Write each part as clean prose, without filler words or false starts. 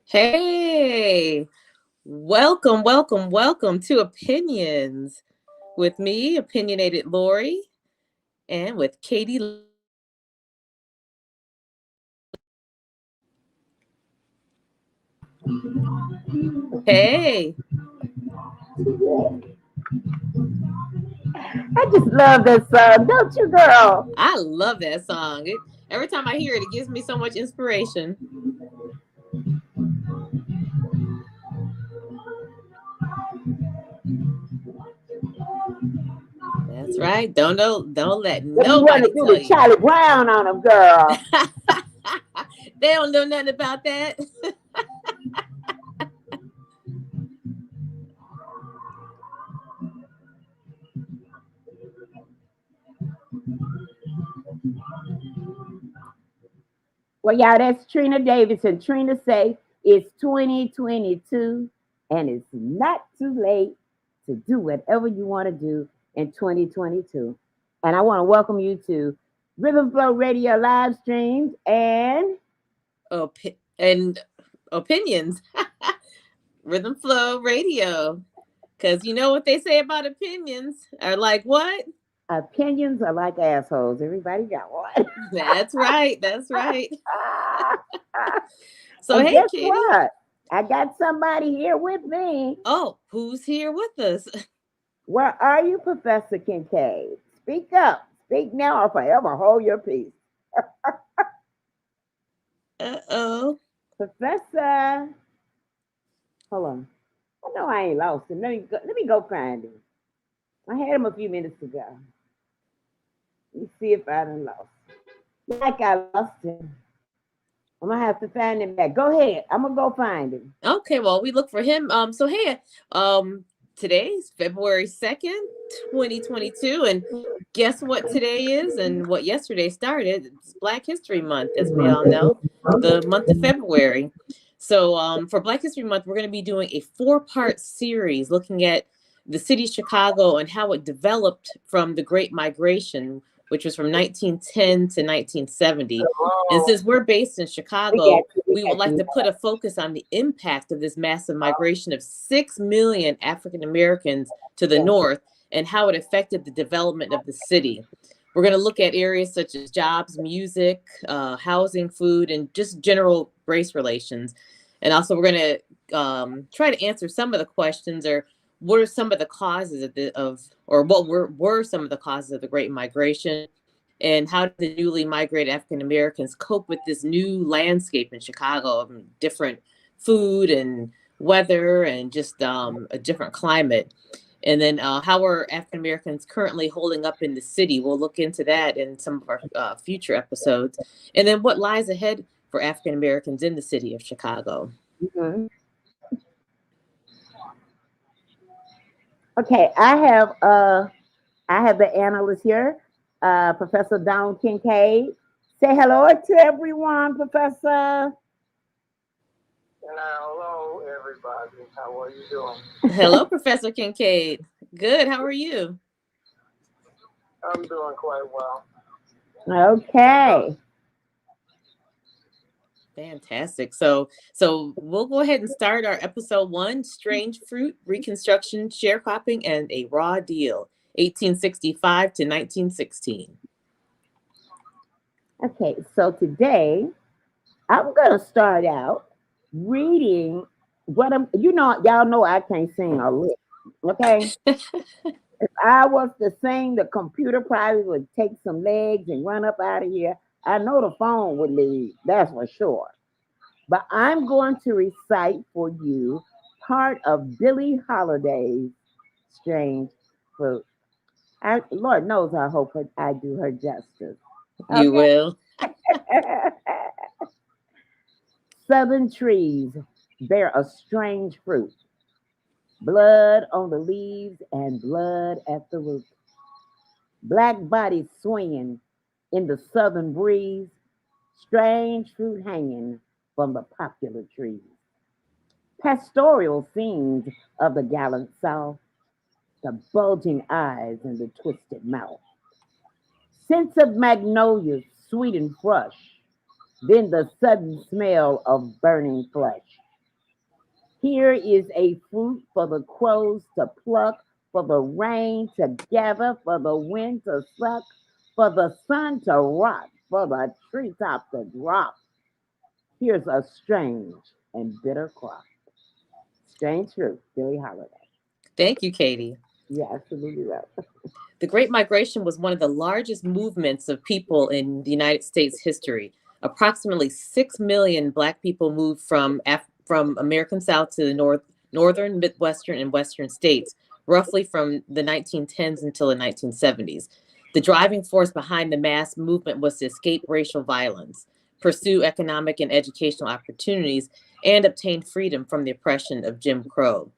Hey, welcome to Opinions with me, Opinionated Lorie, and with Katie. Hey, I just love that song, don't you, girl? I love that song. Every time I hear it, it gives me so much inspiration. That's right. Don't let What you want to nobody do tell with you. Charlie Brown on them, girl? They don't know nothing about that. Well, y'all, that's Trina Davis, and Trina say it's 2022, and it's not too late to do whatever you want to do in 2022. And I want to welcome you to Rhythm Flow Radio live streams and And opinions, Rhythm Flow Radio. Because you know what they say about opinions are like what? opinions are like assholes. Everybody got one. That's right. That's right. So, And hey, guess Katie. what? I got somebody here with me. Oh, who's here with us? Where are you, Professor Kincaide? Speak up. Speak now or forever hold your peace. Uh-oh. Professor, hold on. I know I ain't lost him. Let me go find him. I had him a few minutes ago. Let me see if I done lost him. Like I lost him. I'm gonna have to find him back. Go ahead. I'm gonna go find him. Okay, well, we look for him. So hey, today's February 2nd, 2022, and guess what today is and what yesterday started? It's Black History Month, as we all know, the month of February. So for Black History Month, we're going to be doing a four-part series looking at the city of Chicago and how it developed from the Great Migration, which was from 1910 to 1970. And since we're based in We got Chicago, you. We we would got like you. to put a focus on the impact of this massive migration of 6 million African Americans to the Yeah. north and how it affected the development of the city. We're going to look at areas such as jobs, music, housing, food, and just general race relations. And also, we're going to try to answer some of the questions, or what are some of the causes or what were some of the causes of the Great Migration, and how did the newly migrated African Americans cope with this new landscape in Chicago of different food and weather and just a different climate. And then how are African Americans currently holding up in the city? We'll look into that in some of our future episodes. And then what lies ahead for African Americans in the city of Chicago. Mhm. Okay, I have the analyst here, Professor Don Kincaid. Say hello to everyone, Professor. Hello, everybody. How are you doing? Hello, Professor Kincaid. Good. How are you? I'm doing quite well. Okay. Fantastic. So we'll go ahead and start our episode one: Strange Fruit, Reconstruction, Sharecropping, and a Raw Deal, 1865 to 1916. Okay, so today I'm gonna start out reading what y'all know I can't sing a lick. Okay. If I was to sing, the computer probably would take some legs and run up out of here. I know the phone would leave, that's for sure. But I'm going to recite for you part of Billie Holiday's Strange Fruit. Lord knows I hope I do her justice. You will. Okay. Southern trees bear a strange fruit, blood on the leaves and blood at the root. Black bodies swinging in the southern breeze, strange fruit hanging from the popular trees. Pastoral scenes of the gallant South, the bulging eyes and the twisted mouth. Scents of magnolias, sweet and fresh, then the sudden smell of burning flesh. Here is a fruit for the crows to pluck, for the rain to gather, for the wind to suck, for the sun to rot, for the treetop to drop. Here's a strange and bitter crop. Strange fruit, Billie Holiday. Thank you, Katie. Yeah, absolutely right. The Great Migration was one of the largest movements of people in the United States history. Approximately 6 million Black people moved from American South to the northern, Midwestern, and Western states, roughly from the 1910s until the 1970s. The driving force behind the mass movement was to escape racial violence, pursue economic and educational opportunities, and obtain freedom from the oppression of Jim Crow.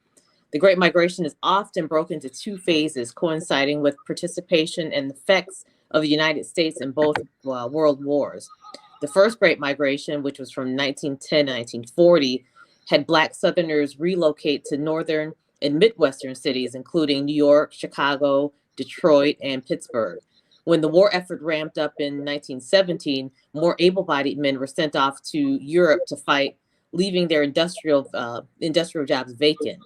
The Great Migration is often broken into two phases, coinciding with participation and effects of the United States in both world wars. The first Great Migration, which was from 1910 to 1940, had Black Southerners relocate to northern and Midwestern cities, including New York, Chicago, Detroit, and Pittsburgh. When the war effort ramped up in 1917, more able-bodied men were sent off to Europe to fight, leaving their industrial jobs vacant.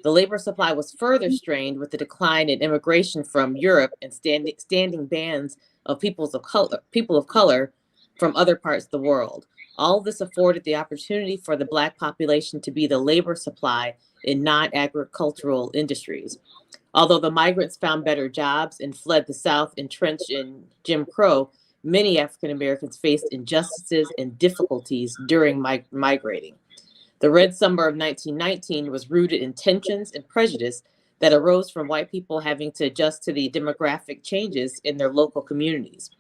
The labor supply was further strained with the decline in immigration from Europe and standing bans of people of color from other parts of the world. All this afforded the opportunity for the Black population to be the labor supply in non-agricultural industries. Although the migrants found better jobs and fled the South entrenched in Jim Crow, many African Americans faced injustices and difficulties during migrating. The Red Summer of 1919 was rooted in tensions and prejudice that arose from white people having to adjust to the demographic changes in their local communities.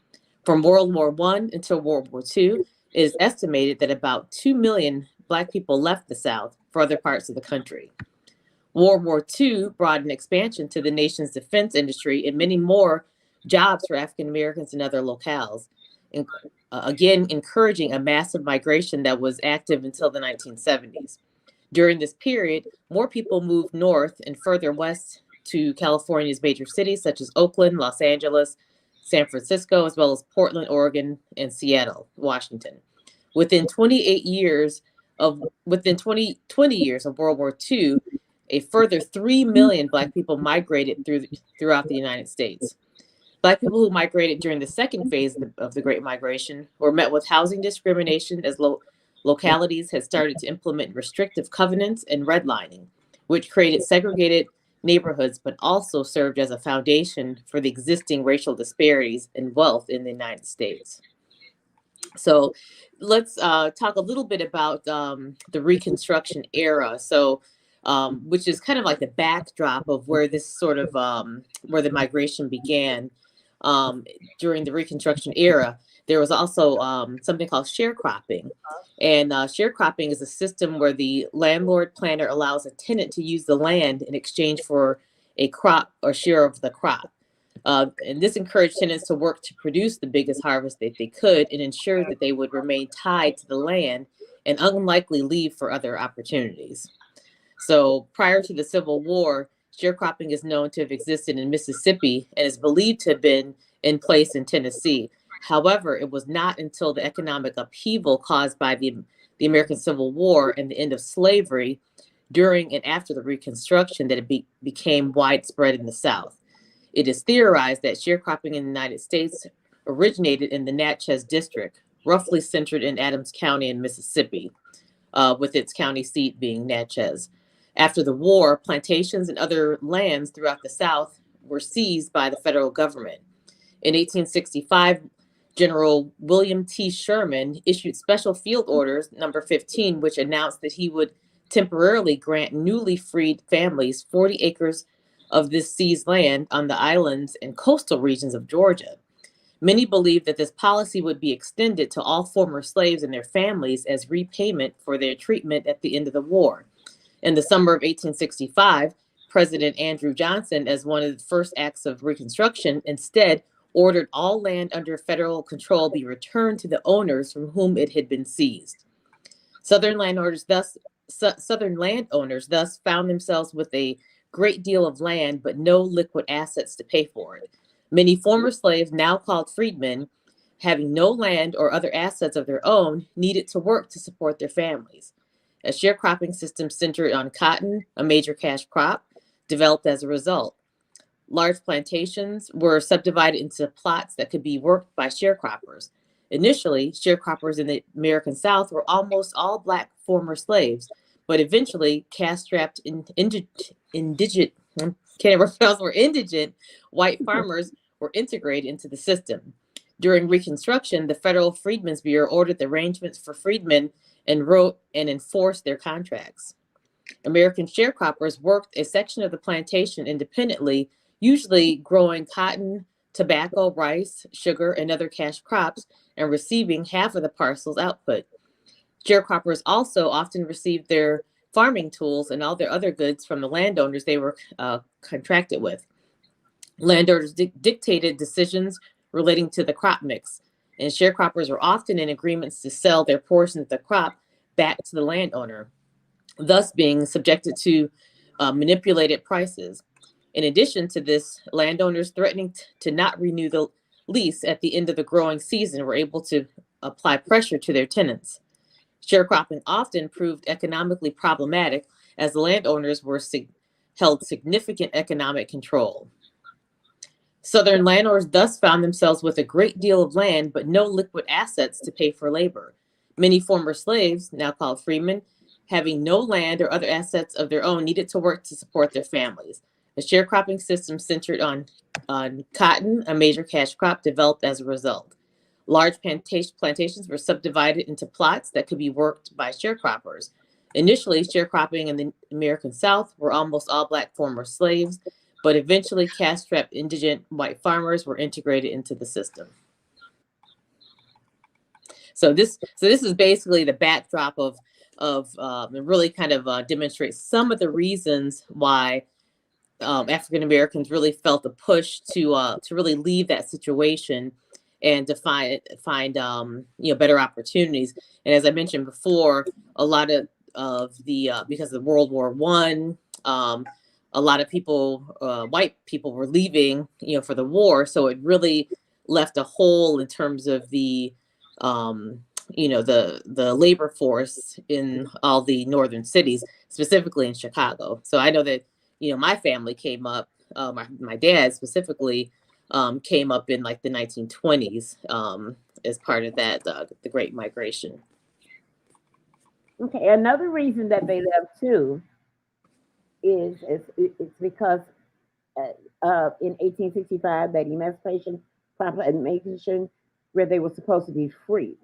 From World War I until World War II, it is estimated that about 2 million Black people left the South for other parts of the country. World War II brought an expansion to the nation's defense industry and many more jobs for African Americans in other locales, again encouraging a massive migration that was active until the 1970s. During this period, more people moved north and further west to California's major cities such as Oakland, Los Angeles, San Francisco, as well as Portland, Oregon, and Seattle, Washington. Within 20 years of World War II, a further 3 million Black people migrated throughout the United States. Black people who migrated during the second phase of the Great Migration were met with housing discrimination as localities had started to implement restrictive covenants and redlining, which created segregated neighborhoods, but also served as a foundation for the existing racial disparities in wealth in the United States. So let's talk a little bit about the Reconstruction Era. So which is kind of like the backdrop of where this sort of where the migration began during the Reconstruction Era. There was also something called sharecropping, and sharecropping is a system where the landlord planner allows a tenant to use the land in exchange for a crop or share of the crop. And this encouraged tenants to work to produce the biggest harvest that they could and ensure that they would remain tied to the land and unlikely leave for other opportunities. So prior to the Civil War, sharecropping is known to have existed in Mississippi and is believed to have been in place in Tennessee. However, it was not until the economic upheaval caused by the American Civil War and the end of slavery during and after the Reconstruction that it became widespread in the South. It is theorized that sharecropping in the United States originated in the Natchez District, roughly centered in Adams County in Mississippi, with its county seat being Natchez. After the war, plantations and other lands throughout the South were seized by the federal government. In 1865, General William T. Sherman issued Special Field Orders number 15, which announced that he would temporarily grant newly freed families 40 acres of this seized land on the islands and coastal regions of Georgia. Many believed that this policy would be extended to all former slaves and their families as repayment for their treatment at the end of the war. In the summer of 1865, President Andrew Johnson, as one of the first acts of Reconstruction, instead ordered all land under federal control be returned to the owners from whom it had been seized. Southern landowners thus found themselves with a great deal of land, but no liquid assets to pay for it. Many former slaves, now called freedmen, having no land or other assets of their own, needed to work to support their families. A sharecropping system centered on cotton, a major cash crop, developed as a result. Large plantations were subdivided into plots that could be worked by sharecroppers. Initially, sharecroppers in the American South were almost all Black former slaves, but eventually cash-strapped indigent white farmers were integrated into the system. During Reconstruction, the Federal Freedmen's Bureau ordered the arrangements for freedmen and wrote and enforced their contracts. American sharecroppers worked a section of the plantation independently, usually growing cotton, tobacco, rice, sugar, and other cash crops, and receiving half of the parcel's output. Sharecroppers also often received their farming tools and all their other goods from the landowners they were contracted with. Landowners dictated decisions relating to the crop mix, and sharecroppers were often in agreements to sell their portion of the crop back to the landowner, thus being subjected to manipulated prices. In addition to this, landowners threatening to not renew the lease at the end of the growing season were able to apply pressure to their tenants. Sharecropping often proved economically problematic as the landowners held significant economic control. Southern landowners thus found themselves with a great deal of land but no liquid assets to pay for labor. Many former slaves, now called freemen, having no land or other assets of their own, needed to work to support their families. The sharecropping system centered on cotton, a major cash crop, developed as a result. Large plantations were subdivided into plots that could be worked by sharecroppers. Initially, sharecropping in the American South were almost all Black former slaves, but eventually cash-strapped indigent white farmers were integrated into the system. So this is basically the backdrop of and really kind of demonstrates some of the reasons why African Americans really felt the push to really leave that situation and to find better opportunities. And as I mentioned before, a lot of the because of World War I, a lot of people, white people, were leaving for the war, so it really left a hole in terms of the the labor force in all the northern cities, specifically in Chicago. So I know that my family came up, my dad specifically came up in like the 1920s as part of that the Great Migration. Okay, another reason that they left too is it's because in 1865 that Emancipation Proclamation, where they were supposed to be free.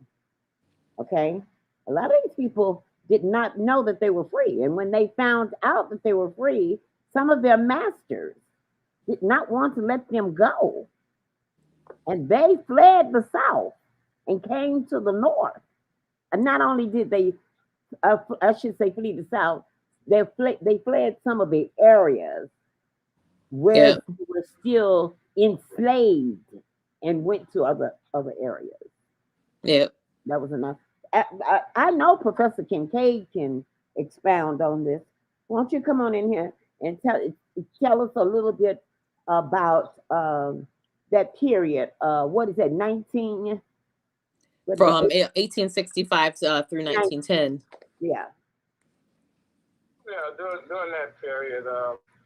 Okay, a lot of these people did not know that they were free, and when they found out that they were free, some of their masters did not want to let them go, and they fled the South and came to the North. And not only did they, I should say, flee the South, they fled some of the areas where they were still enslaved and went to other areas. Yeah, that was enough. I know Professor Kincaide can expound on this. Why don't you come on in here and tell us a little bit about that period? What is that, 19? From 1865 through 1910. Yeah. Yeah, during that period,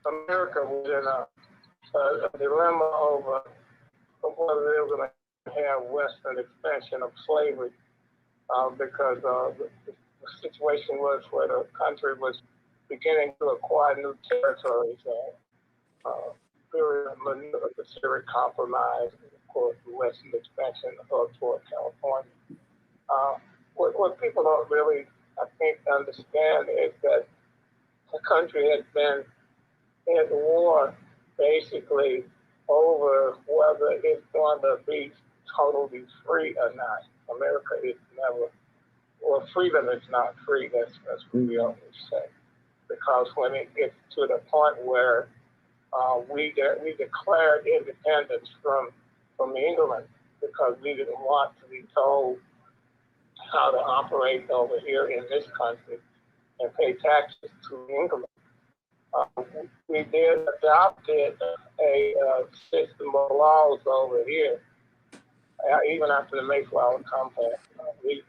America was in a dilemma over whether they were going to have Western expansion of slavery, because the situation was where the country was beginning to acquire new territories, considered compromise, of course, the Western expansion toward California. What people don't really, I think, understand is that the country had been in war basically over whether it's going to be totally free or not. America is never, well, freedom is not free. That's what we always say. Because when it gets to the point where we declared independence from England, because we didn't want to be told how to operate over here in this country and pay taxes to England. We did adopted a system of laws over here, even after the Mayflower Compact. We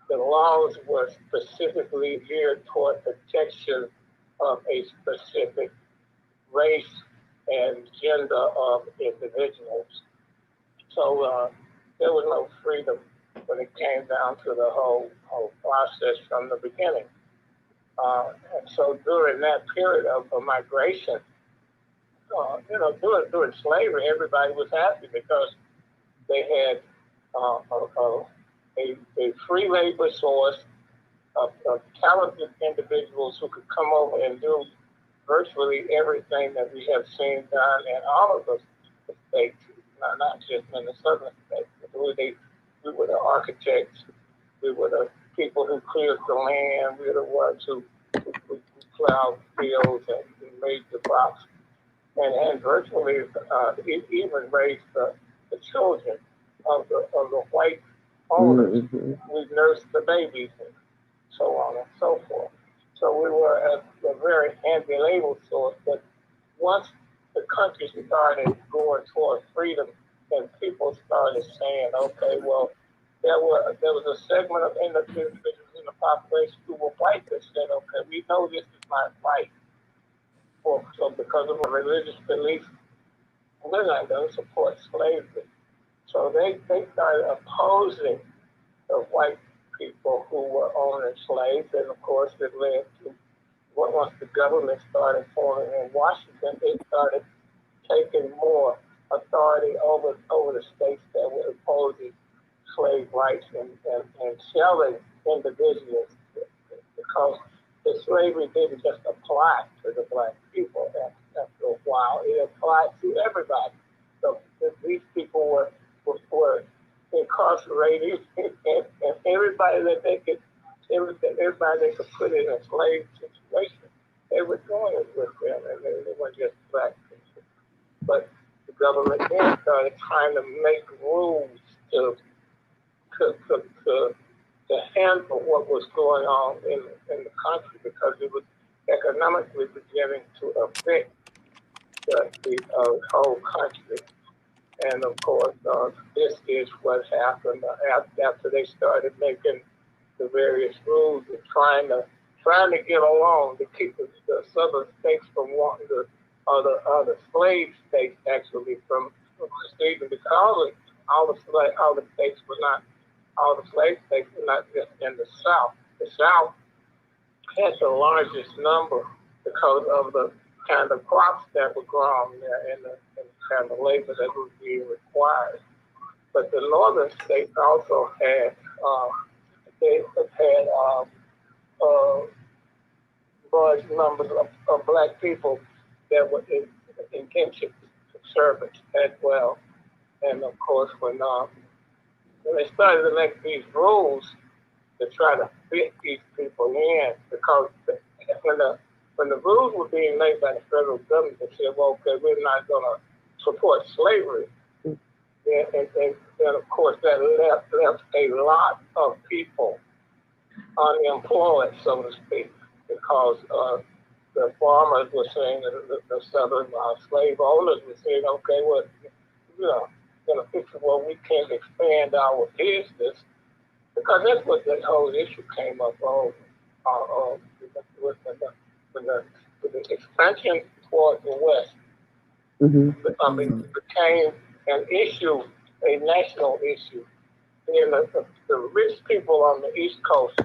the laws were specifically geared toward protection of a specific race and gender of individuals. So there was no freedom when it came down to the whole process from the beginning. And so during that period of migration, during slavery, everybody was happy because they had a free labor source of talented individuals who could come over and do virtually everything that we have seen done in all of the states, not just in the southern states. We were the architects, we were the people who cleared the land, we were the ones who plowed fields and made the crops, and virtually even raised the children of the white owners. Mm-hmm. We nursed the babies and so on and so forth. So we were a very handy labor source. But once the country started going toward freedom, and people started saying, okay, well, there was a segment of individuals in the population who were white that said, okay, we know this is not right. So because of a religious belief, we're not going to support slavery. So they started opposing the white people who were owning slaves, and of course it led to once the government started forming in Washington, it started taking more authority over the states that were imposing slave rights and selling individuals, because the slavery didn't just apply to the black people after a while, it applied to everybody. So these people were incarcerated, and everybody that they could put in a slave situation, they were doing it with them, and they weren't just black people. But the government then started trying to make rules to handle what was going on in the country, because it was economically beginning to affect the whole country. And of course, this is what happened after they started making the various rules and trying to get along to keep the southern states from wanting the other slave states actually from receiving, because all the states were not, all the slave states were not just in the South. The South had the largest number because of the kind of crops that were grown there and the kind of labor that was being required. But the northern states also had large numbers of black people that were in indentured servants as well. And of course, when they started to make these rules to try to fit these people in, because when the rules were being made by the federal government, they said, well, okay, we're not going to support slavery. And of course, that left a lot of people unemployed, so to speak, because the farmers were saying, the southern slave owners were saying, okay, well, going to fix it, well, we can't expand our business, because that's what the whole issue came up on with the expansion toward the West. Mm-hmm. Became an issue, a national issue. And the rich people on the East Coast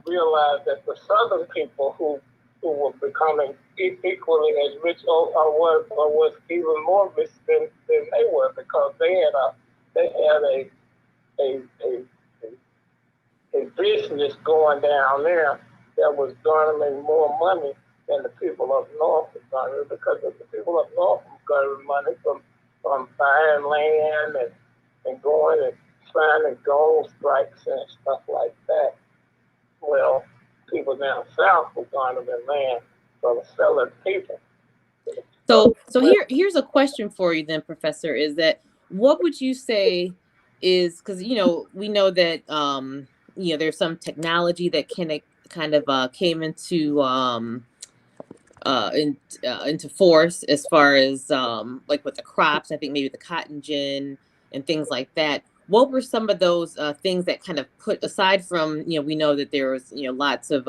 realized that the Southern people who were becoming equally as rich or was even more rich than they were, because they had a business going down there that was garnering more money than the people up north were garnering, because the people up north were garnering money from buying land and going and signing gold strikes and stuff like that. Well, people down south were garnering land from selling people. So here's a question for you then, Professor, is that what would you say is, because we know that there's some technology that kind of came into force as far as like with the crops, I think maybe the cotton gin and things like that. what were some of those things that kind of put aside from, we know that there was, lots of,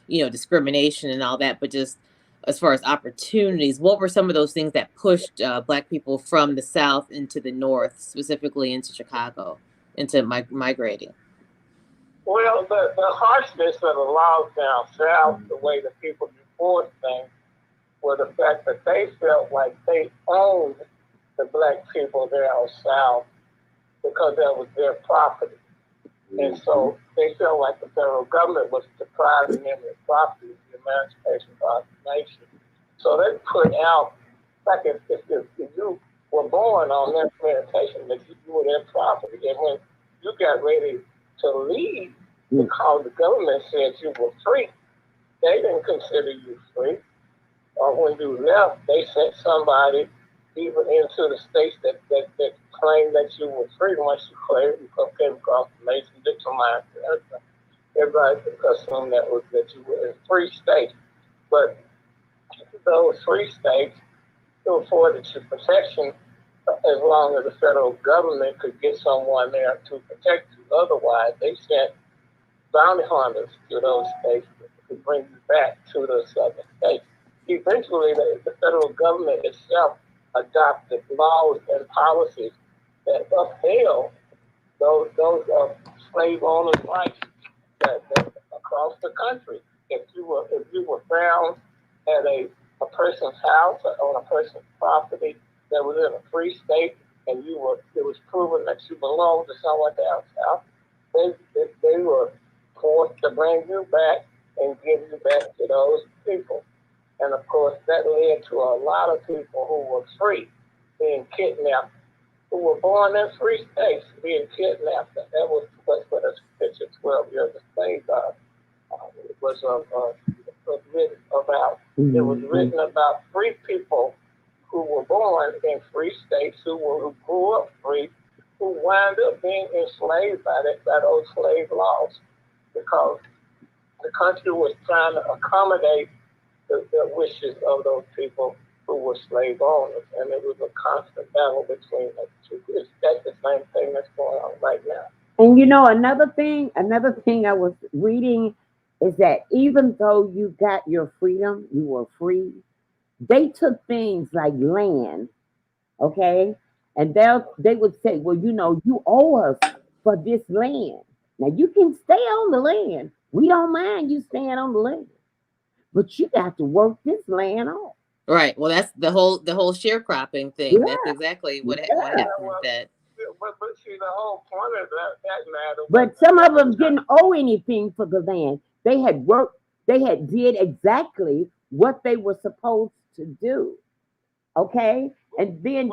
discrimination and all that, but just as far as opportunities, what were some of those things that pushed Black people from the South into the North, specifically into Chicago, into migrating? Well, the harshness of the laws down south, the way the people enforced things, was the fact that they felt like they owned the Black people down south because that was their property. And so they felt like the federal government was depriving them of property, the Emancipation Proclamation. So they put out, like if you were born on that plantation, that you were their property. And when you got ready to leave, because the government said you were free, they didn't consider you free. Or when you left, they sent somebody even into the states that claimed that you were free. Once you came across the Mason-Dixon line, everybody assumed that you were in free states. But those free states still afforded you protection as long as the federal government could get someone there to protect you. Otherwise, they sent bounty hunters to those states to bring you back to the southern states. Eventually, the federal government itself adopted laws and policies that upheld those slave owners' rights that across the country. If you were found at a person's house or on a person's property that was in a free state, and it was proven that you belonged to someone down south, they were forced to bring you back and give you back to those people. And of course, that led to a lot of people who were free being kidnapped, who were born in free states being kidnapped. And that was what the picture 12 years of slave was written about. Mm-hmm. It was written about free people who were born in free states, who grew up free, who wound up being enslaved by those slave laws, because the country was trying to accommodate the wishes of those people who were slave owners, and it was a constant battle between the two. That's the same thing that's going on right now. And another thing I was reading is that even though you got your freedom, you were free, they took things like land, okay? And they would say, well, you owe us for this land. Now you can stay on the land. We don't mind you staying on the land, but you got to work this land off. Right. Well, that's the whole sharecropping thing. Yeah. That's exactly what happened with that. But see, the whole point of that matter. But some of them didn't owe anything for the land. They had worked. They had did exactly what they were supposed to do. Okay, and then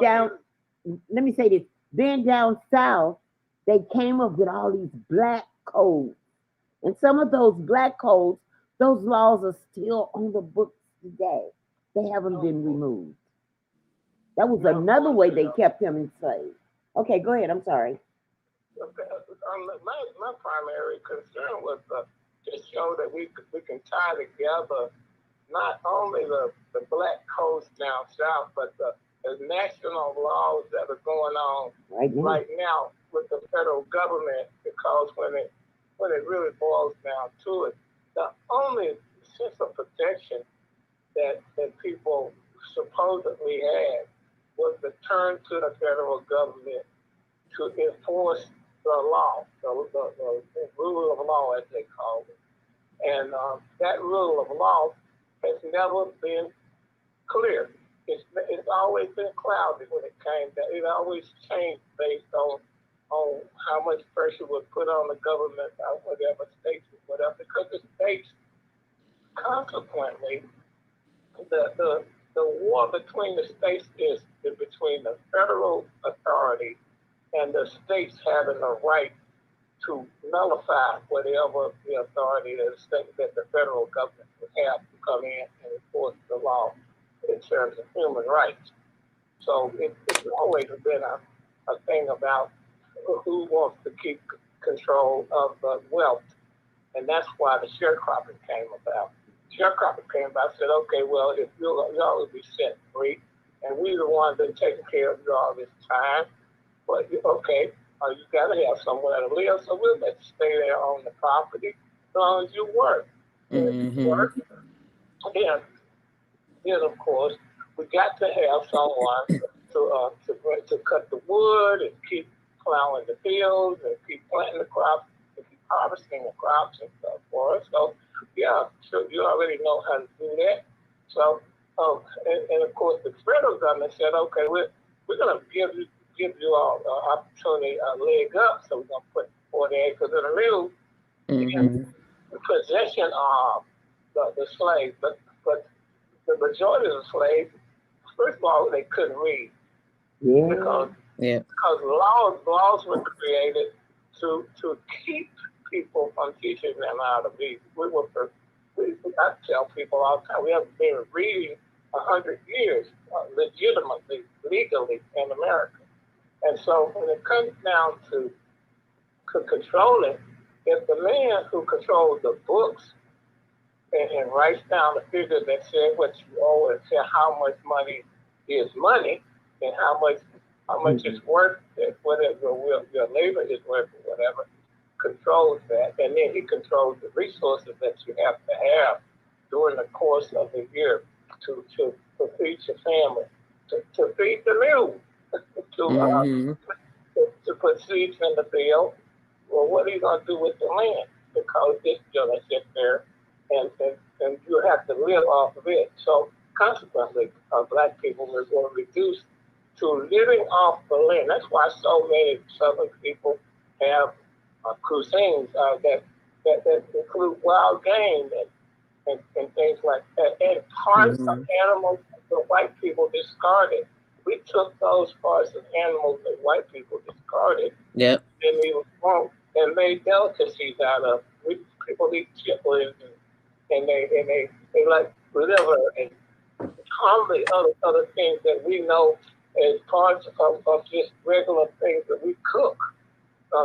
let me say this. Then down south, they came up with all these black codes, and some of those black codes, those laws are still on the books today. They haven't been removed. That was another way they kept them enslaved. Okay, go ahead. I'm sorry. My primary concern was to show that we can tie together not only the black codes down south, but the national laws that are going on right now with the federal government, because when it really boils down to it, the only sense of protection that people supposedly had was to turn to the federal government to enforce the law, the rule of law, as they call it. And that rule of law has never been clear. It's always been cloudy when it came down. It always changed based on how much pressure was put on the government by whatever states or whatever. Because the states, consequently, the war between the states is between the federal authority and the states having the right to nullify whatever the authority that the federal government would have to come in and enforce the law in terms of human rights. So it's always been a thing about who wants to keep control of the wealth. And that's why the sharecropping came about. Sharecropping came about, said, okay, well, if y'all will be set free, and we're the ones that taking care of you all this time, but okay, You got to have somewhere to live, so we'll let you stay there on the property as long as you work. And if you work, then of course, we got to have someone to cut the wood and keep plowing the fields and keep planting the crops and keep harvesting the crops and stuff for us. So yeah, so you already know how to do that. So and of course the federal government said, okay, we're gonna give you all opportunity leg up, so we're gonna put 40 acres in the middle in possession of the slaves, but the majority of the slaves, first of all, they couldn't read. Because laws were created to keep people from teaching them how to read. I tell people all the time, we haven't been reading 100 years legitimately, legally in America. And so when it comes down to controlling, if the man who controls the books and writes down the figure that says what you owe and says how much money is money and how much it's worth, whatever your labor is worth or whatever, controls that, and then he controls the resources that you have to have during the course of the year to feed your family, to feed the mule, to put seeds in the field. Well, what are you going to do with the land? Because it's going to sit there, and you have to live off of it. So consequently, black people were going to reduce to living off the land. That's why so many Southern people have cuisines that include wild game and things like that. And parts of animals the white people discarded. We took those parts of animals that white people discarded. Yep. And made delicacies out of. People eat chitlins and they like liver and commonly other things that we know as parts of just regular things that we cook.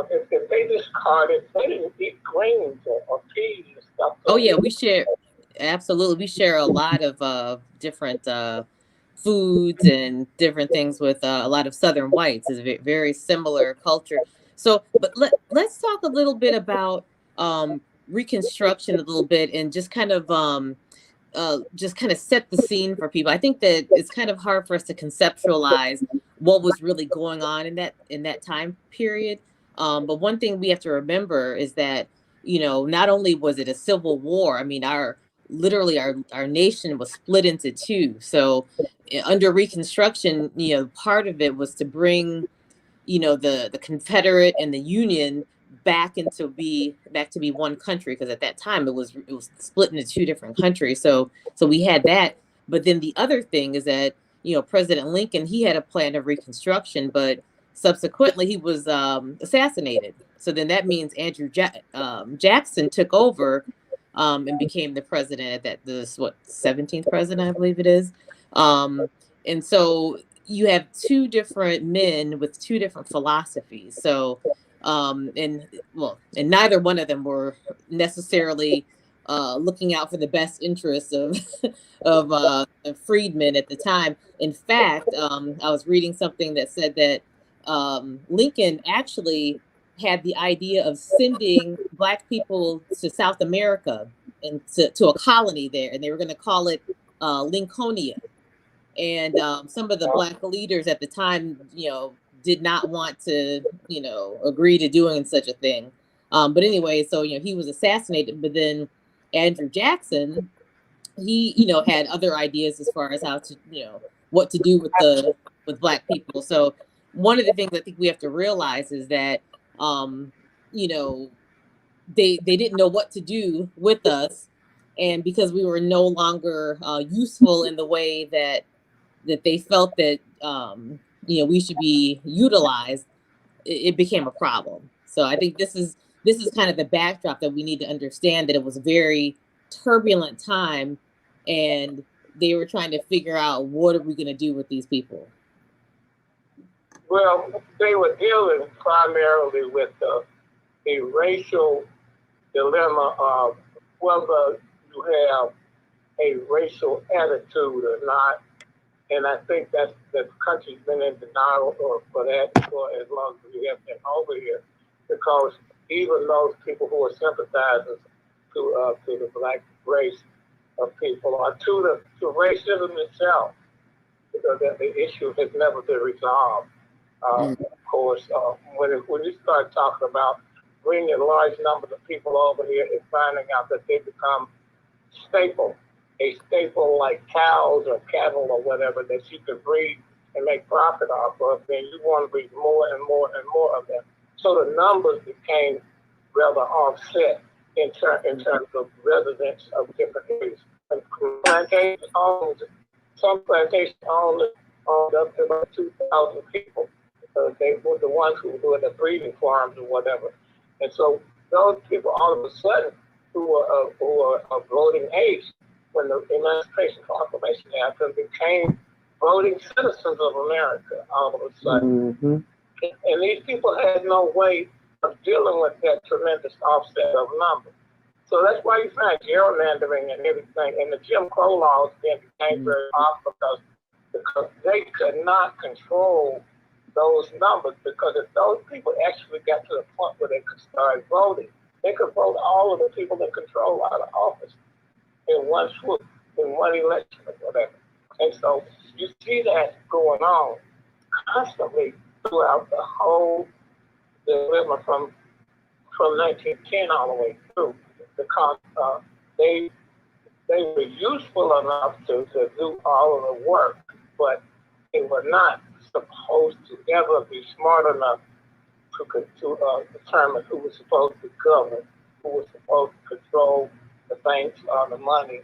If they discarded, they didn't eat grains or peas and stuff. Oh yeah, we share a lot of different foods and different things with a lot of Southern whites. Is a very similar culture. So, but let's talk a little bit about Reconstruction a little bit and just kind of set the scene for people. I think that it's kind of hard for us to conceptualize what was really going on in that time period. But one thing we have to remember is that, not only was it a civil war, I mean, our nation was split into two. So under Reconstruction, part of it was to bring, the Confederate and the Union back to be one country, because at that time it was split into two different countries. So we had that. But then the other thing is that, President Lincoln, he had a plan of Reconstruction, but subsequently he was assassinated. So then that means Andrew Jackson took over and became the president at the 17th president, I believe it is. And so you have two different men with two different philosophies. So and neither one of them were necessarily looking out for the best interests of freedmen at the time. In fact, I was reading something that said that Lincoln actually had the idea of sending Black people to South America and to a colony there, and they were going to call it Lincolnia. And some of the Black leaders at the time, did not want to, agree to doing such a thing. But anyway, so, he was assassinated, but then Andrew Jackson, he, had other ideas as far as how to, what to do with Black people. So one of the things I think we have to realize is that, they didn't know what to do with us. And because we were no longer useful in the way that they felt that we should be utilized, it became a problem. So I think this is kind of the backdrop that we need to understand, that it was a very turbulent time, and they were trying to figure out, what are we going to do with these people? Well, they were dealing primarily with the racial dilemma of whether you have a racial attitude or not. And I think that the country's been in denial for that for as long as we have been over here, because even those people who are sympathizers to the black race of people or to racism itself, because the issue has never been resolved. Of course, when you start talking about bringing large numbers of people over here and finding out that they become a staple like cows or cattle or whatever that you can breed and make profit off of, then you want to breed more and more and more of them. So the numbers became rather offset in terms of residents of different areas. And plantation owned, some plantation owned up to about 2,000 people. They were the ones who were the breeding farms or whatever. And so those people all of a sudden who are of voting age, when the Emancipation Proclamation happened, became voting citizens of America all of a sudden. Mm-hmm. And these people had no way of dealing with that tremendous offset of numbers. So that's why you find gerrymandering and everything, and the Jim Crow laws then became very popular because they could not control those numbers, because if those people actually got to the point where they could start voting, they could vote all of the people that control out of office in one swoop, in one election or whatever. And so you see that going on constantly throughout the whole dilemma from 1910 all the way through, because they were useful enough to do all of the work, but they were not supposed to ever be smart enough to determine who was supposed to govern, who was supposed to control the banks or the money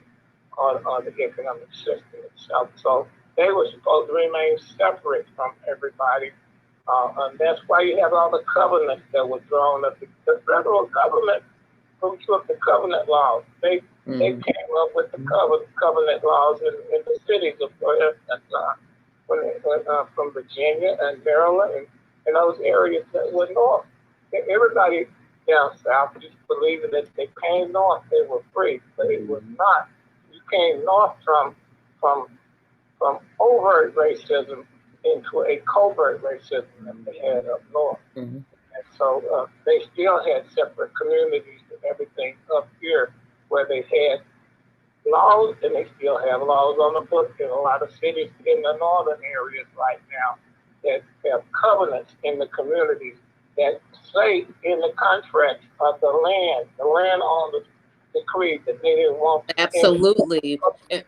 or the economic system itself. So they were supposed to remain separate from everybody. And that's why you have all the covenants that were drawn up. The federal government who took the covenant laws. They came up with the covenant laws in the cities of from Virginia and Maryland and those areas that were north. Everybody down south used to believe that if they came north, they were free, but it was not. You came north from overt racism into a covert racism that they had up north. Mm-hmm. And so they still had separate communities and everything up here where they had laws, and they still have laws on the books in a lot of cities in the northern areas right now that have covenants in the communities that say in the contract of the landowners decreed that they didn't want. Absolutely.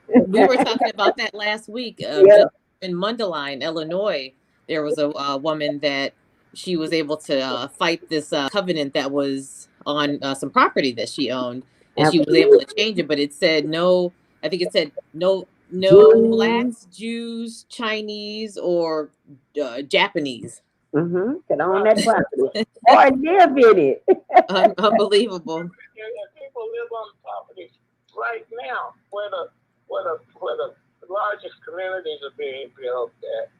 We were talking about that last week. In Mundelein, Illinois, there was a woman that she was able to fight this covenant that was on some property that she owned, and she was able to change it, but it said no. I think it said no blacks, Jews, Chinese, or Japanese. Mm-hmm. Can own that property or live in it. Unbelievable. And people live on properties right now where the largest communities are being built at.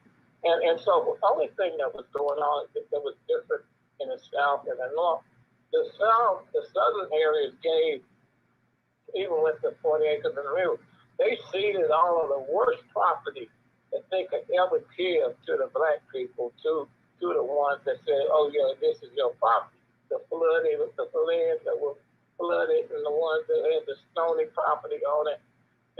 And so the only thing that was going on that was different in the South and the North, the southern areas gave, even with the 40 acres and a mule, they ceded all of the worst property that they could ever give to the black people, to the ones that said, oh yeah, this is your property. The lands that were flooded and the ones that had the stony property on it.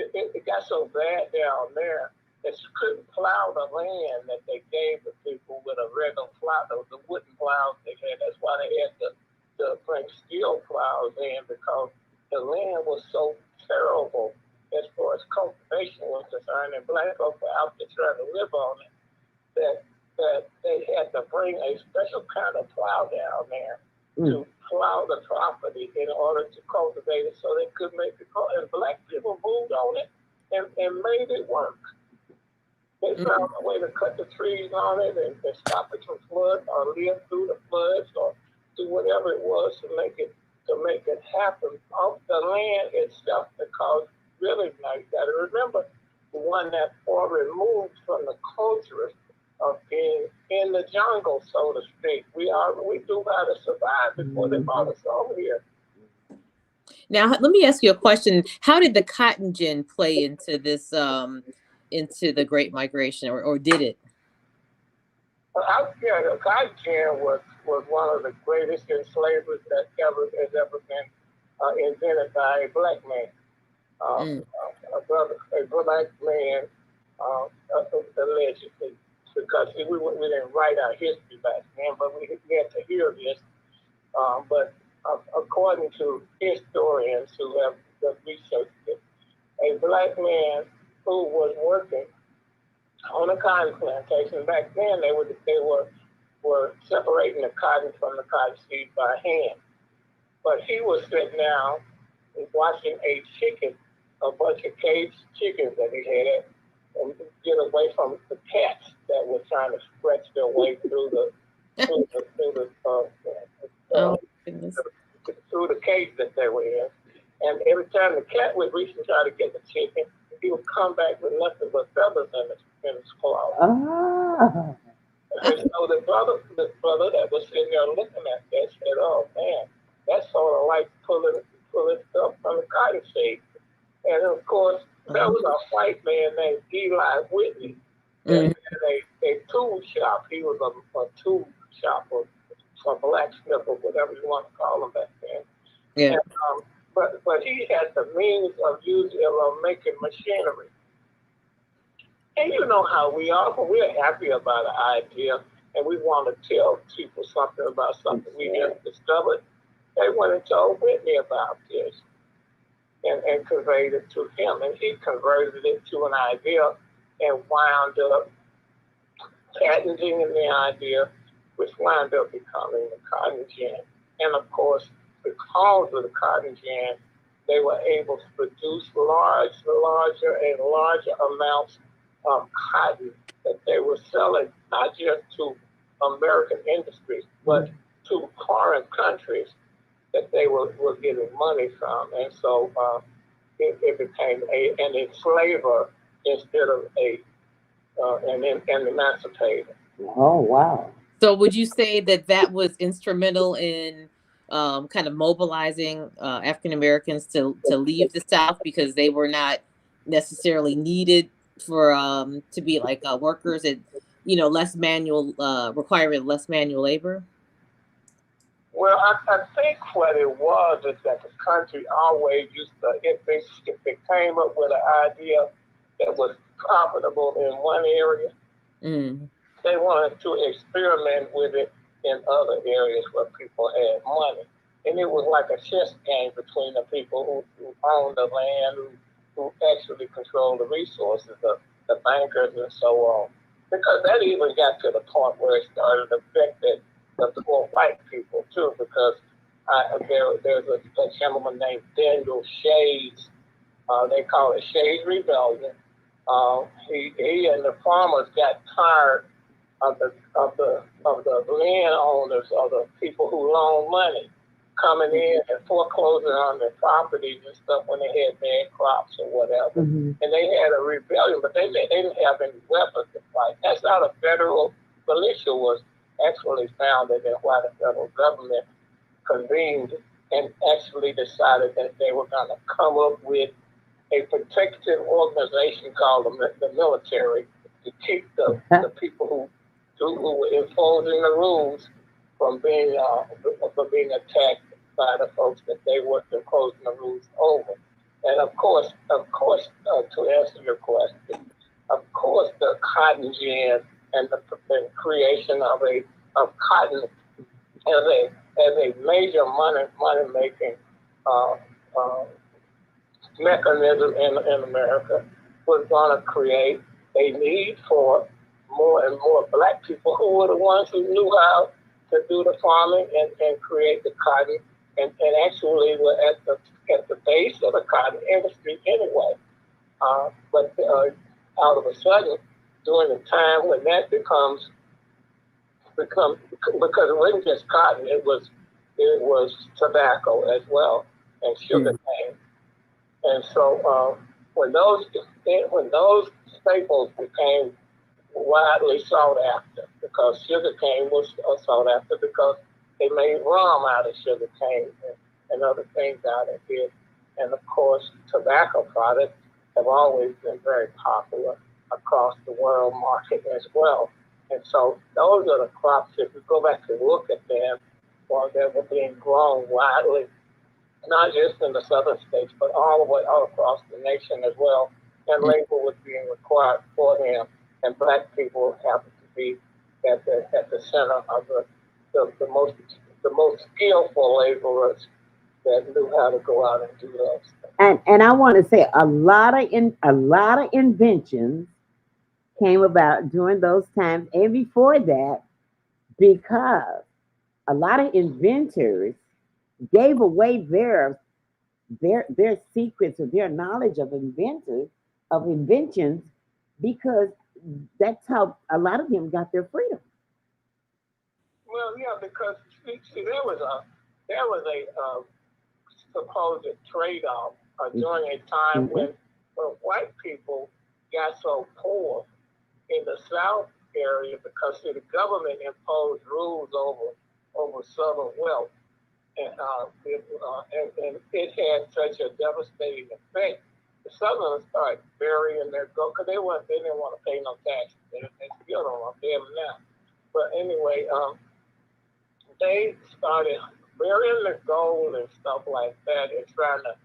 It got so bad down there that you couldn't plow the land that they gave the people with a regular plow, the wooden plows they had. That's why they had to bring steel plows in, because the land was so terrible as far as cultivation was concerned, and black folks were out there trying to live on it, that they had to bring a special kind of plow down there to plow the property in order to cultivate it so they could make it grow. And black people moved on it and made it work. They found a way to cut the trees on it and stop it from flood or live through the floods or do whatever it was to make it happen off the land itself, because really now you got to remember the one that far removed from the culture of being in the jungle, so to speak. We do how to survive before they brought us over here. Now, let me ask you a question. How did the cotton gin play into this into the Great Migration, or did it? Yeah, the cotton gin was one of the greatest enslavers that has ever been invented by a black man. A black man, allegedly, because we didn't write our history back then, but we had to hear this. But according to historians who have researched it, a black man who was working on a cotton plantation. Back then, they were separating the cotton from the cotton seed by hand. But he was sitting down and watching a bunch of caged chickens that he had, and get away from the cats that were trying to stretch their way through the cage that they were in. And every time the cat would reach and try to get the chicken, he would come back with nothing but feathers in his claws. Ah. And so the brother that was sitting there looking at that said, "Oh man, that's sort of like pulling stuff from the cotton seed." And of course, there was a white man named Eli Whitney that had a tool shop. He was a tool shop, or a blacksmith, or whatever you want to call him back then. Yeah. And, but he had the means of making machinery. And you know how we are when we're happy about an idea and we want to tell people something about something we just discovered. They went and told Whitney about this and conveyed it to him. And he converted it to an idea and wound up patenting the idea, which wound up becoming the cotton gin. And of course, because of the cotton gin, they were able to produce larger and larger amounts of cotton that they were selling, not just to American industries, but to foreign countries that they were getting money from. And so it became an enslaver instead of an emancipator. Oh, wow. So would you say that was instrumental in kind of mobilizing African Americans to leave the South because they were not necessarily needed for to be like workers at less manual requiring less manual labor? Well, I think what it was is that the country always used to, if they came up with an idea that was profitable in one area, they wanted to experiment with it in other areas where people had money. And it was like a chess game between the people who owned the land, who actually controlled the resources, the bankers and so on. Because that even got to the point where it started affecting the poor white people too, because there's a gentleman named Daniel Shades. They call it Shades Rebellion. He and the farmers got tired of the landowners, or the people who loan money, coming in and foreclosing on their properties and stuff when they had bad crops or whatever. And they had a rebellion, but they didn't have any weapons to fight. That's how the federal militia was actually founded, and why the federal government convened and actually decided that they were going to come up with a protective organization called the military to keep the people who were enforcing the rules from being attacked by the folks that they were imposing the rules over. And of course, to answer your question, of course, the cotton gin and the creation of cotton as a major money making mechanism in America was going to create a need for more and more black people who were the ones who knew how to do the farming and create the cotton, and actually were at the base of the cotton industry anyway. But out of a sudden, during the time when that becomes because it wasn't just cotton, it was tobacco as well, and sugar cane. And so when those staples became widely sought after, because sugar cane was sought after because they made rum out of sugar cane and other things out of it. And of course, tobacco products have always been very popular. across the world market as well. And so those are the crops, if you go back and look at them, well, they were being grown widely, not just in the southern states, but all the way all across the nation as well. And labor was being required for them, and Black people happened to be at the center of the most skillful laborers that knew how to go out and do those things. And I want to say a lot of inventions came about during those times and before that, because a lot of inventors gave away their secrets or their knowledge of inventions, because that's how a lot of them got their freedom. Well, yeah, because see, there was a supposed trade-off during a time when white people got so poor in the South area, because see, the government imposed rules over Southern wealth, and it had such a devastating effect. The Southerners started burying their gold because they didn't want to pay no taxes. They still don't want to pay them now. But anyway, they started burying their gold and stuff like that, and trying to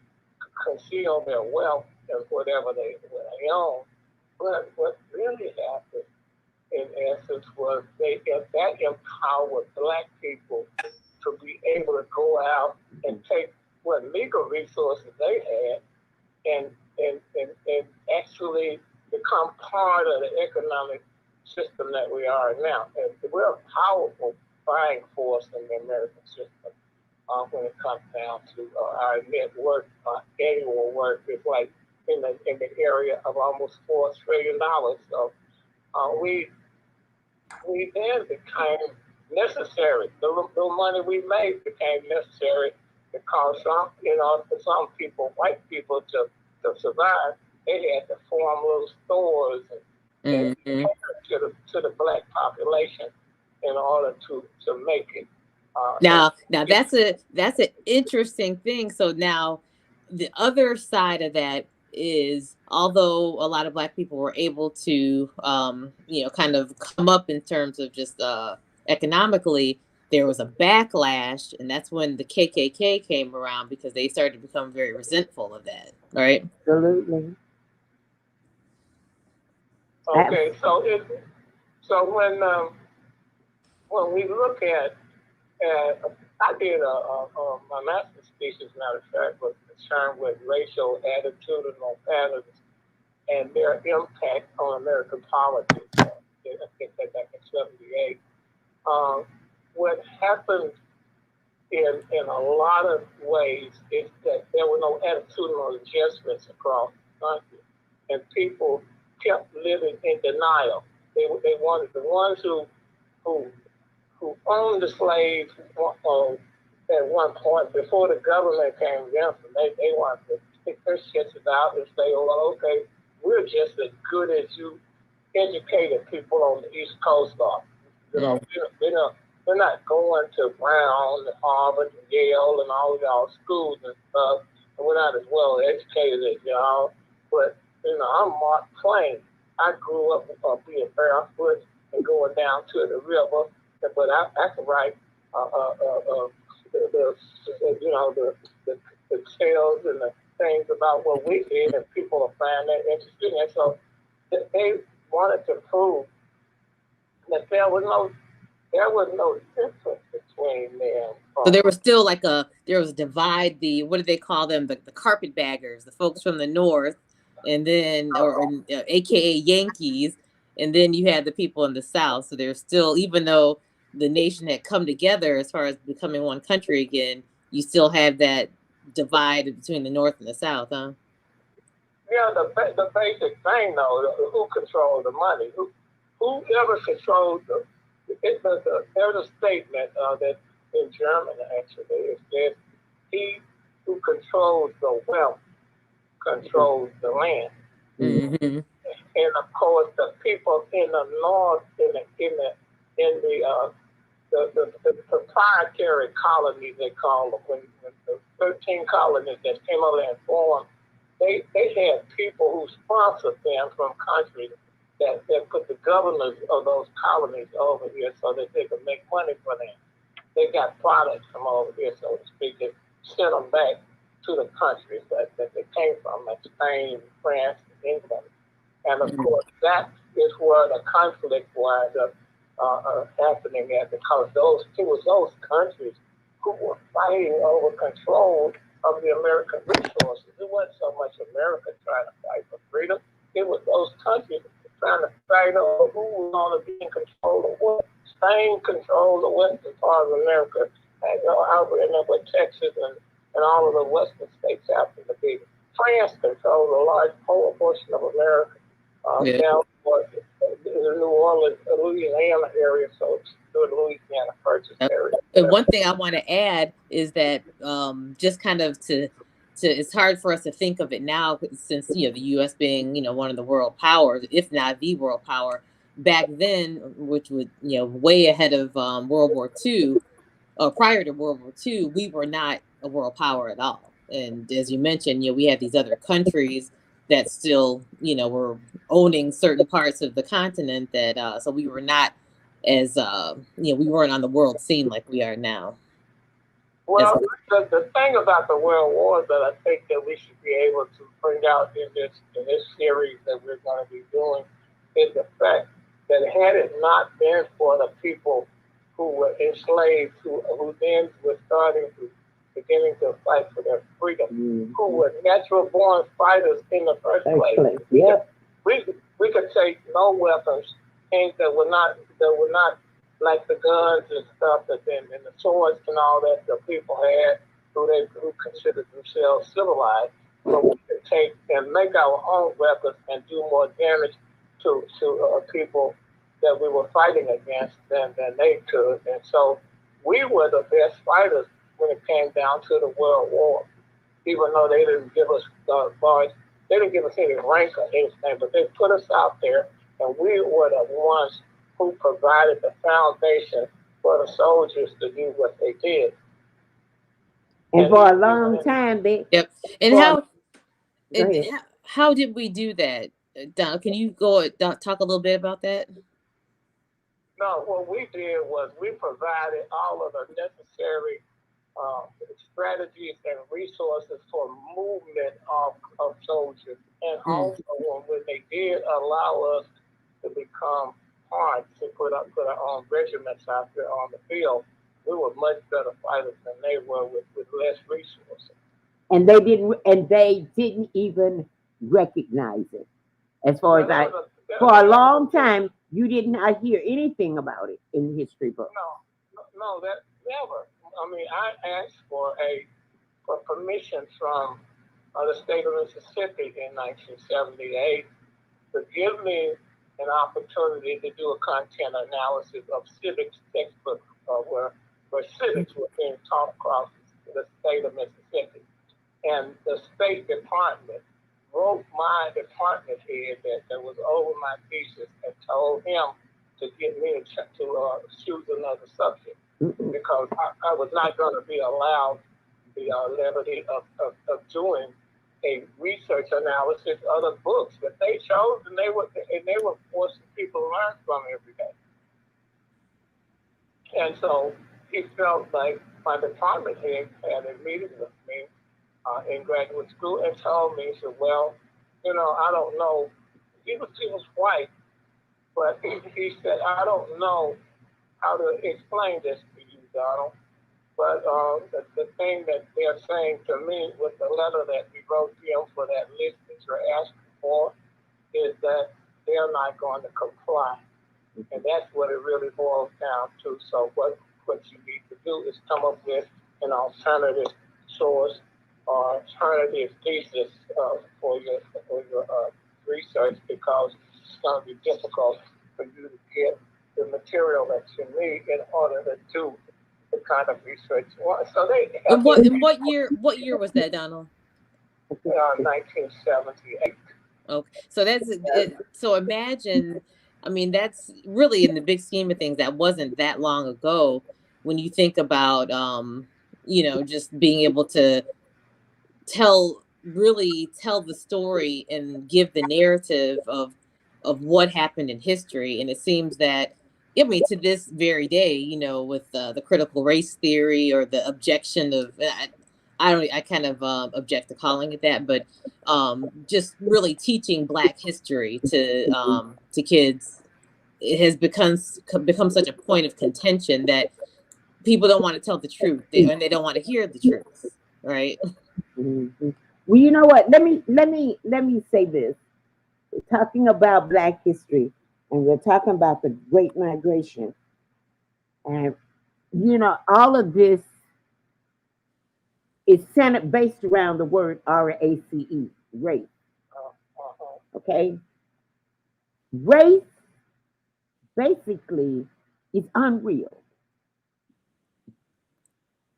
conceal their wealth and whatever they own. But what really happened, in essence, was that empowered Black people to be able to go out and take what legal resources they had and actually become part of the economic system that we are now. And we're a powerful buying force in the American system when it comes down to our net worth, annual worth is like in the area of almost $4 trillion. So we then became necessary. The little money we made became necessary because for some people, white people, to survive, they had to form little stores and to the Black population in order to make it. Now that's an interesting thing. So now the other side of that is, although a lot of Black people were able to, kind of come up in terms of just economically, there was a backlash, and that's when the KKK came around, because they started to become very resentful of that, right? Absolutely. Okay, so when we look at I did my master's thesis, matter of fact, was concerned with racial attitudinal patterns and their impact on American politics. I think that back in '78. What happened in a lot of ways is that there were no attitudinal adjustments across the country, and people kept living in denial. They wanted, the ones who owned the slaves at one point, before the government came against them, they wanted to stick their shits out and say, oh, well, okay, we're just as good as you educated people on the East Coast are. We're not going to Brown and Harvard and Yale and all y'all schools and stuff, and we're not as well educated as y'all. But I'm Mark Twain. I grew up being barefoot and going down to the river, but I can write the tales and the things about what we did, and people are finding that interesting. And so they wanted to prove that there was no difference between them. So there was still there was a divide. What do they call them? The carpetbaggers, the folks from the North, and then, AKA Yankees, and then you had the people in the South. So there's still, even though the nation had come together as far as becoming one country again, you still have that divide between the North and the South, huh? Yeah, the basic thing though, who controlled the money? Whoever controlled there's a statement that in German actually, it says, he who controls the wealth controls the land. Mm-hmm. And of course, the people in the North, the proprietary colonies, they call them, when the 13 colonies that came over and formed, they had people who sponsored them from country that put the governors of those colonies over here so that they could make money for them. They got products from over here, so to speak, that sent them back to the countries that they came from, like Spain, France, England. And of course, that is where the conflict wound up happening at, because it was those countries who were fighting over control of the American resources. It wasn't so much America trying to fight for freedom. It was those countries trying to fight over who was going to be in control of what. Spain controlled the western part of America, and out in with Texas and all of the western states happen to be. France controlled a large portion of America, down towards the New Orleans, Louisiana area, so the Louisiana Purchase area. And one thing I want to add is that just kind of to it's hard for us to think of it now, since the U.S. being one of the world powers, if not the world power. Back then, which would way ahead of World War II, or prior to World War II, we were not a world power at all. And as you mentioned, we had these other countries that still were owning certain parts of the continent, that so we were not as we weren't on the world scene like we are now. Well, the thing about the world wars that I think that we should be able to bring out in this series that we're going to be doing is the fact that had it not been for the people who were enslaved, who then were beginning to fight for their freedom, who were natural born fighters in the first place. Yeah. We could take no weapons, things that were not like the guns and stuff and the swords and all that the people had, who considered themselves civilized, but we could take and make our own weapons and do more damage to people that we were fighting against than they could. And so we were the best fighters when it came down to the World War, even though they didn't give us they didn't give us any rank or anything, but they put us out there, and we were the ones who provided the foundation for the soldiers to do what they did. And for a long time, how did we do that? Don, can you talk a little bit about that? No, what we did was we provided all of the necessary strategies and resources for movement of soldiers. And also when they did allow us to become parts, to put our own regiments out there on the field, we were much better fighters than they were with less resources. And they didn't even recognize it. As far as for a long time, you did not hear anything about it in the history book. No, that never. I mean, I asked for permission from the state of Mississippi in 1978 to give me an opportunity to do a content analysis of civics textbooks where civics were being taught across the state of Mississippi. And the State Department wrote my department head that was over my thesis and told him to get me to choose another subject, because I was not going to be allowed the liberty of doing a research analysis of the books that they chose, and they were forcing people to learn from every day. And so he felt like my department head had a meeting with me in graduate school and told me, he said, well, I don't know. He was white, but he said, I don't know how to explain this to you, Donald. But the thing that they're saying to me with the letter that we wrote to them for that list that you're asking for is that they're not going to comply. And that's what it really boils down to. So what you need to do is come up with an alternative source or alternative thesis for your research, because it's going to be difficult for you to get the material that you need in order to do the kind of research. So they have what year was that, Donald? 1978. Okay, so that's it. So imagine, I mean, that's really, in the big scheme of things, that wasn't that long ago. When you think about, just being able to tell the story and give the narrative of what happened in history. And it seems that, I mean, to this very day, you know, with the critical race theory or the objection of, I kind of object to calling it that, but just really teaching Black history to kids, it has become such a point of contention that people don't want to tell the truth, and they don't want to hear the truth, right? Mhm. Well, you know what? Let me say this. We're talking about Black history, and we're talking about the Great Migration, and all of this is centered based around the word RACE, race. Okay, race basically is unreal.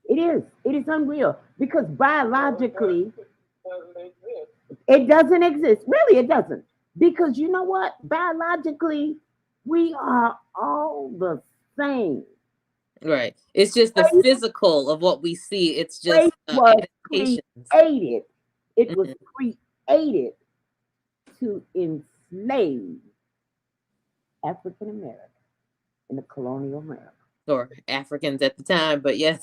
It is. It is unreal because biologically it doesn't exist. Really, it doesn't. Because you know what? Biologically, we are all the same. Right. It's just the Race, physical of what we see. It's race just was adaptations. created. It was Mhm. created to enslave African Americans in the colonial America. Or Africans at the time, but yes.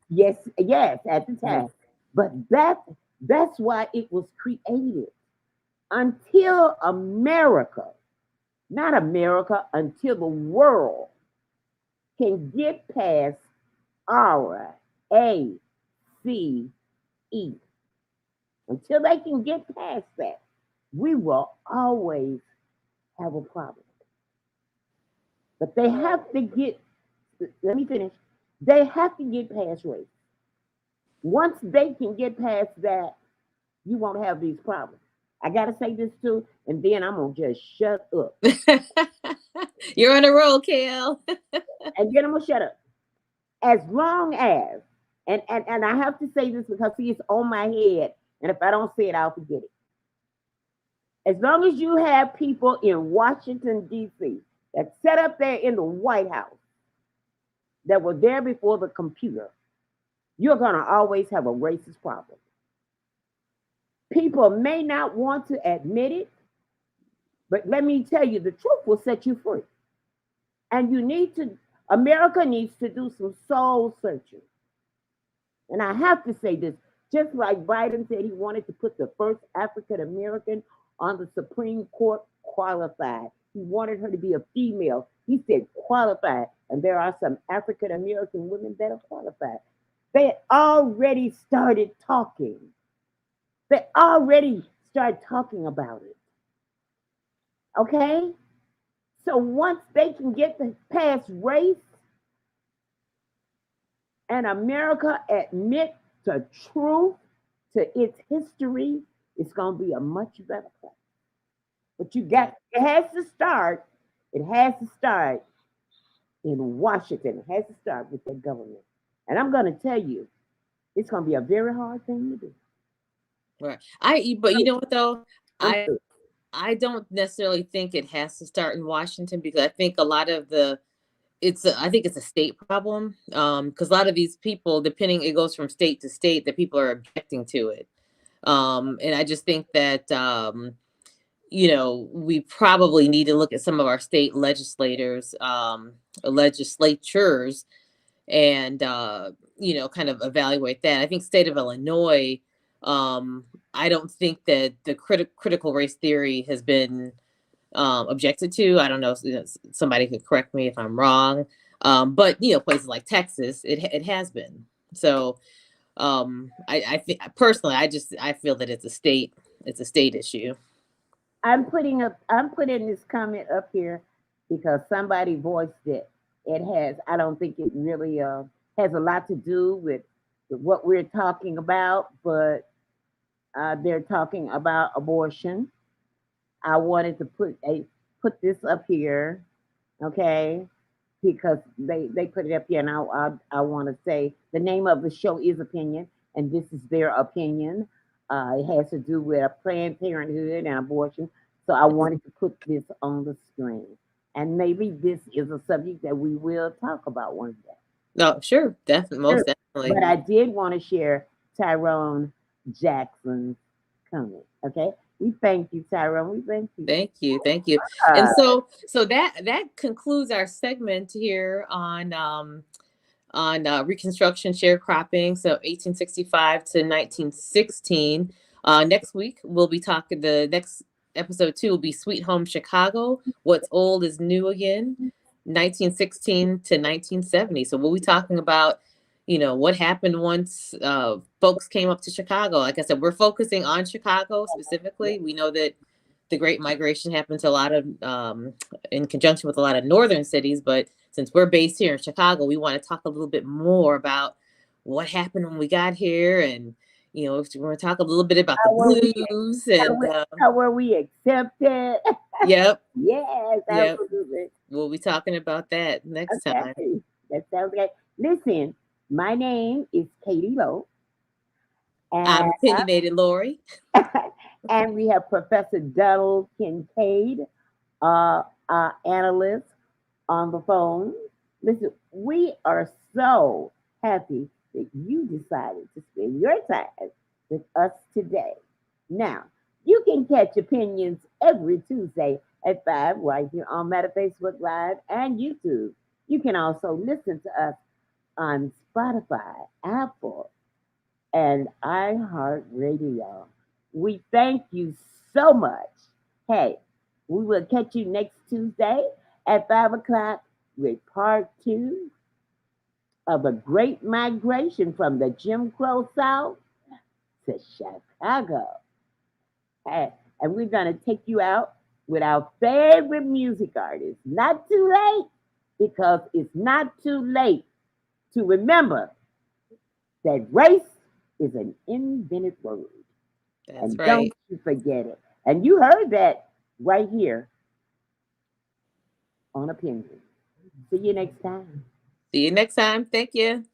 Yes, yes, at the Mhm. time. But that's why it was created. Until America, not America, until the world can get past RACE, until they can get past that, we will always have a problem. But they have to get, let me finish, they have to get past race. Once they can get past that, you won't have these problems. I got to say this too, and then I'm going to just shut up. You're on a roll, KL. And then I'm going to shut up. As long as, and I have to say this because see, it's on my head, and if I don't say it, I'll forget it. As long as you have people in Washington, D.C., that sat up there in the White House, that were there before the computer, you're going to always have a racist problem. People may not want to admit it, but let me tell you, the truth will set you free. And America needs to do some soul searching. And I have to say this, just like Biden said he wanted to put the first African American on the Supreme Court qualified. He wanted her to be a female. He said qualified. And there are some African American women that are qualified. They already started talking. They already started talking about it. Okay? So once they can get past race and America admit the truth to its history, it's going to be a much better place. But it has to start in Washington. It has to start with the government. And I'm going to tell you, it's going to be a very hard thing to do. Right. But you know what though? I don't necessarily think it has to start in Washington, because I think a lot of I think it's a state problem. Because a lot of these people, it goes from state to state, that people are objecting to it. And I just think that, we probably need to look at some of our state legislators, legislatures, and, kind of evaluate that. I think state of Illinois, I don't think that the critical race theory has been objected to. I don't know, somebody could correct me if I'm wrong. But places like Texas, it has been. So I think personally, I feel that it's a state issue. I'm putting this comment up here because somebody voiced it. I don't think it really has a lot to do with what we're talking about, but they're talking about abortion. I wanted to put this up here, okay, because they put it up here, and I want to say the name of the show is Opinion, and this is their opinion. It has to do with Planned Parenthood and abortion, so I wanted to put this on the screen, and maybe this is a subject that we will talk about one day. No, sure, definitely, most definitely. But I did want to share Tyrone Jackson's comment. Okay, We thank you, Tyrone. We thank you. Thank you. Thank you. And so that concludes our segment here on Reconstruction sharecropping, so 1865 to 1916. Next week, we'll be talking, the next episode 2 will be Sweet Home Chicago, What's Old is New Again, 1916 to 1970. So we'll be talking about, what happened once folks came up to Chicago. Like I said, we're focusing on Chicago specifically. We know that the Great Migration happened to a lot of, in conjunction with a lot of northern cities, but since we're based here in Chicago, we want to talk a little bit more about what happened when we got here, and we're going to talk a little bit about the blues and how were we accepted. Yep. Yes, absolutely. Yep. We'll be talking about that next time. That sounds great. Listen, my name is Katie Lowe. And I'm Opinionated Lorie. And we have Professor Donald Kincaide, analyst, on the phone. Listen, we are so happy that you decided to spend your time with us today. Now, you can catch Opinions every Tuesday at 5 right here on Meta Facebook Live and YouTube. You can also listen to us on Spotify, Apple, and iHeart Radio. We thank you so much. Hey, we will catch you next Tuesday at 5 o'clock with part 2 of a great migration from the Jim Crow South to Chicago. Hey, and we're going to take you out with our favorite music artist. Not too late, because it's not too late to remember that race is an invented word. That's right. Don't you forget it. And you heard that right here on Opinion. See you next time. See you next time. Thank you.